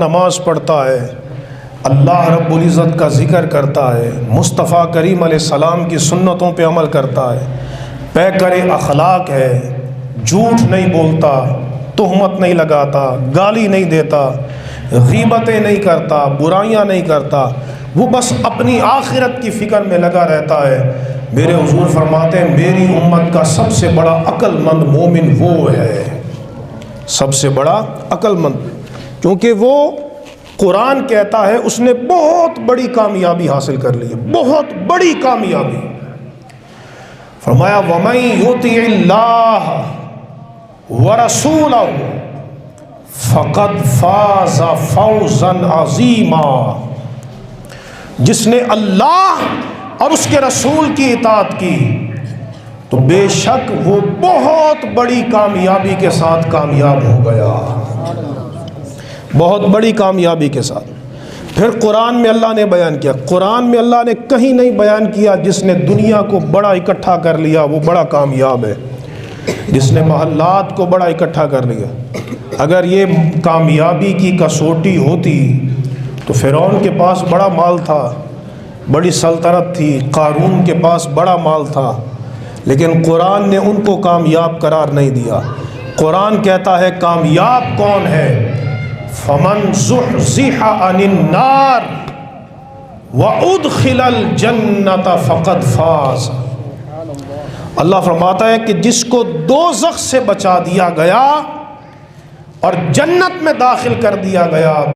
نماز پڑھتا ہے، اللہ رب العزت کا ذکر کرتا ہے، مصطفیٰ کریم علیہ السلام کی سنتوں پہ عمل کرتا ہے، پیکر اخلاق ہے، جھوٹ نہیں بولتا، تہمت نہیں لگاتا، گالی نہیں دیتا، غیبتیں نہیں کرتا، برائیاں نہیں کرتا، وہ بس اپنی آخرت کی فکر میں لگا رہتا ہے، میرے حضور فرماتے ہیں میری امت کا سب سے بڑا عقل مند مومن وہ ہے، سب سے بڑا عقل مند، کیونکہ وہ قرآن کہتا ہے اس نے بہت بڑی کامیابی حاصل کر لی ہے، بہت بڑی کامیابی۔ فرمایا وَمَن يُطِعِ اللَّهَ وَرَسُولَهُ فَقَدْ فَازَ فَوْزًا عَظِيمًا، جس نے اللہ اور اس کے رسول کی اطاعت کی تو بے شک وہ بہت بڑی کامیابی کے ساتھ کامیاب ہو گیا، بہت بڑی کامیابی کے ساتھ۔ پھر قرآن میں اللہ نے بیان کیا، قرآن میں اللہ نے کہیں نہیں بیان کیا جس نے دنیا کو بڑا اکٹھا کر لیا وہ بڑا کامیاب ہے، جس نے محلات کو بڑا اکٹھا کر لیا۔ اگر یہ کامیابی کی کسوٹی ہوتی تو فرعون کے پاس بڑا مال تھا، بڑی سلطنت تھی، قارون کے پاس بڑا مال تھا، لیکن قرآن نے ان کو کامیاب قرار نہیں دیا۔ قرآن کہتا ہے کامیاب کون ہے؟ فَمَن زُحْزِحَ عَنِ النَّارِ وَأُدْخِلَ الْجَنَّةَ فَقَدْ فَازَ۔ اللہ فرماتا ہے کہ جس کو دوزخ سے بچا دیا گیا اور جنت میں داخل کر دیا گیا